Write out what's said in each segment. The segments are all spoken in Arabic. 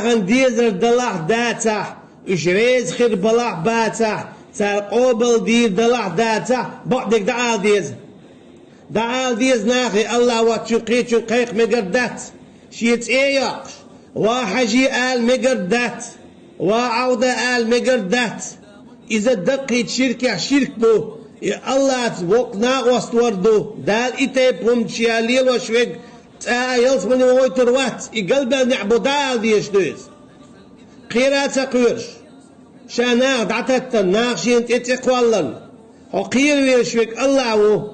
داغن ديزر دلح داتح اشريز خير بلح باتح سار قوبل دير دلح داتح بعدك دعال ديز ناخي الله واتشقيت شقيق مقردات شيت ايقش وحجي آل مقردات وعودة آل مقردات إذا دقيت شرك بو الله وقنا واستوردو دال إتيبهم شياليل وشويق يلس من ويتر وات يقلب نعبو دال ديش دويز قيرات قيرش شاناغ دعتت ناغشين تتقوالن وقير ويشويق الله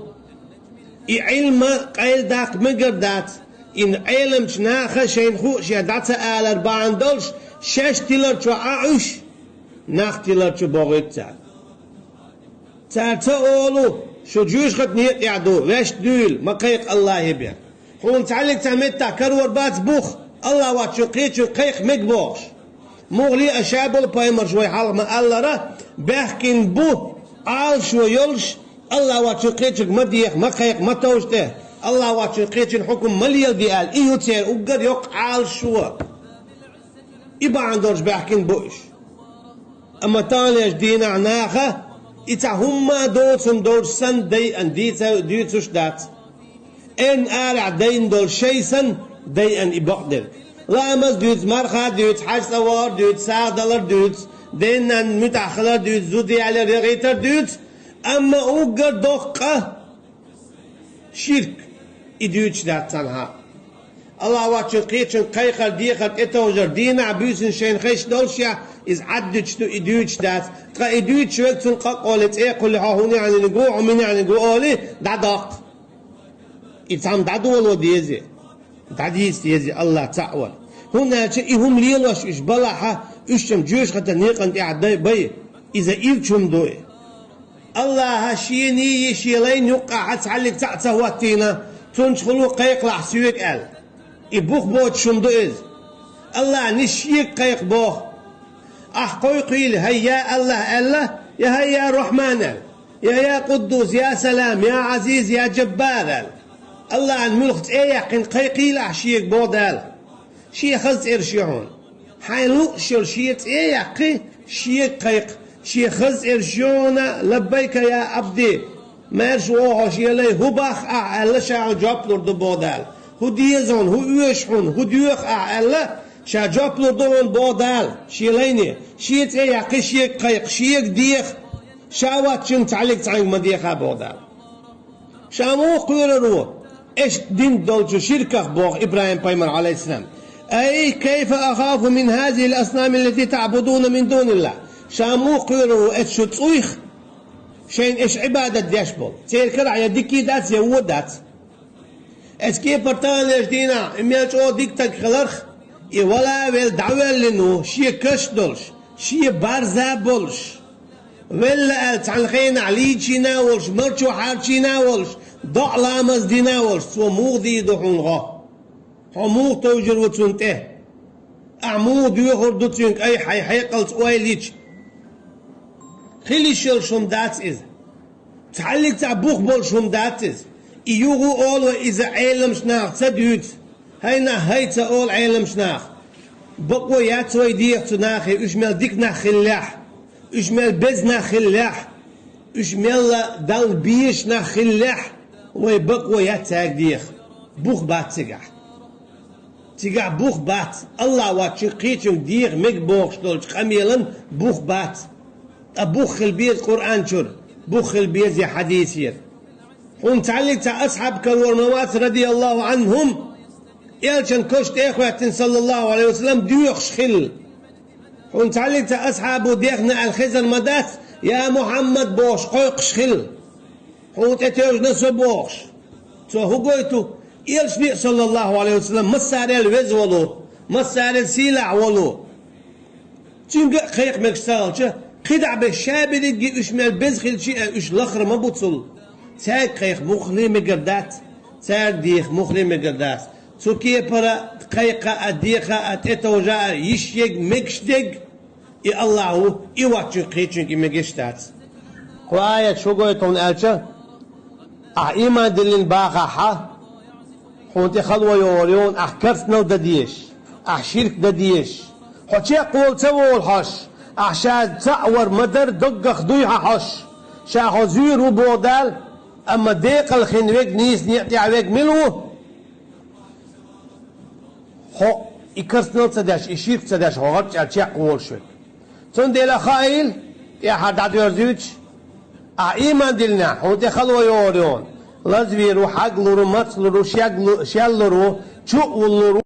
علم قيل داق مقردات إن علم شناخ شين خوش يدعت آل أربعان دولش شش تلر شو عاوش ناخ تلر شو بغيت تعال أولو شو جوش خد نيت يعدو ويش دويل مقيق الله يبيع هون تعلق تعمتا كرور بات بوخ الله واتشو قيق مقبوش مغلي أشابل بايمر شوي حالق ما الله را بحكين بو عال شو يلش الله واتشو قيتشك مديخ مقيق متوشته الله واتشو قيتشن حكم مليل ديال إيو تير وقر يوق عال شو إبا عندورش بحكين بوش أما تانيش دينا عناخة إتا هما دول سن دي أن ديتوش دات إن آلع دين دول شيسن دي أن إبقدر لا أمس ديوت مرخة ديوت حاج سوار ديوت ساعة دولار ديوت دين أن متأخلر ديوت زودي على رغيتر ديوت أما أوقر دقة شرك إديوتش دات تنها الله واتشو قيتشن قيقر ديخر إتوجر دينا عبيسن شين خيش دولشيا إز عدتش تو إديوتش دات قا إديوتش وقتن قا قولت إيه قل هاهوني يعني نقو عمين يعني نقو أولي دادق إتام دادو ولو ديزي داديس ديزي الله تعول هنا إهم ليلوش إش بلاحة إشتم جوش خطا نيقن إعداي بي إذا إلتشم دوي الله هشيني يشيلين يقع هتعلق تعته واتينا تنشخلو قيق لحسيوك قال إبوخ بوت شمدو إز الله نشيك قيق بوخ أحقوي قيل هيا الله يا هيا رحمن يا قدوس يا سلام يا عزيز يا جبار الله عن ملخت إيه يقين قيقي لحشيك بودال شي خز إرشيهون حيلو شرشيت إيه يقي شيك قيق شي خز إرشيونا لبيك يا عبدي ما يرشوه شيلي هو باخ أعلى شاع جابلور دو بودال هو ديزون هو يشحون هو ديوخ أعلى شاع جابلور دون بودال شيليني شيت إيه يقي شيك قيق شيك ديخ شاوات شن تعلق مديخة بودال شامو قيررو إيش دين دولشو شركة بوغ إبراهيم بايمر عليه السلام أي كيف أخاف من هذه الأصنام التي تعبدون من دون الله شامو قيررو إيش تصويخ شين إيش عبادة ديشبول تيركر يديكي دات يودات إيش كيف برتان إيش دينا إميالش أو ديكتك خلرخ ولا ويل دعوة لنو شي كش دولش شي بارزا بولش ولا تعلقين عليتشي ناولش مرشو حارشي ناولش ضع لامز دي ناولش سو موغدي دحون غا حموغ توجر وتسنته أعمود يخور دوتسنك أي حيقلت ويليتش خلي شل شم دات إز تعلق تعبوخ بول شم دات إز يوغو أول وإذا عالم شناخ تدوت هينا هيتا أول عالم شناخ بقوا ياتوي ديخ تناخي إشمال ديك ناخلاح إشمال بز ناخلاح إشمال دال بيش ناخلاح ويبقوا ياتاك ديخ بوخ بات تيجع بوخ بات الله واتشقيتم ديخ مك بوخ شتولش خميلن بوخ بات أبوخ البيز قرآن شر بوخ البيز حديثير هم تعلق تا أصحاب كالورموات رضي الله عنهم يالشن كشت إخوة صلى الله عليه وسلم ديوخ شخل هم تعلق تا أصحابه ديخنا الخزر مدات يا محمد بوش قيق شخل هم تتوج نسو بوش تو هو قويتو يالش بيق صلى الله عليه وسلم مساري الوز ولو مساري السيلع ولو تنقى قيق مكستالش خدع بالشابل يجي اشمال بزخل شيء اش لخر ما بتصل تاك قيق مخلي مقردات تاك ديخ مخلي مقردات سو كي برا قيقة اديخة اتتوجا يشيق مكشدق يا الله يواتشو قيتشن كي مقشتات قوايا شو قويتون الشا ايمان دلين باقا حا حونتي خلوة يوريون كرس نو دديش شرك دديش حتى قول تقول حش عشان تعور مدر دق خدويها حش شاخو زيرو بودال اما ديق الخنويك نيس نيعتي عويك ملو خو يكرسنل تداش يشيك تداش هو غرش على قول شوي تندل خايل يا حد عدو يرزيوش إيمان دلنا هو تخلوا يوريون لازم يروح حق لرو مات لرو شاق لرو شو لرو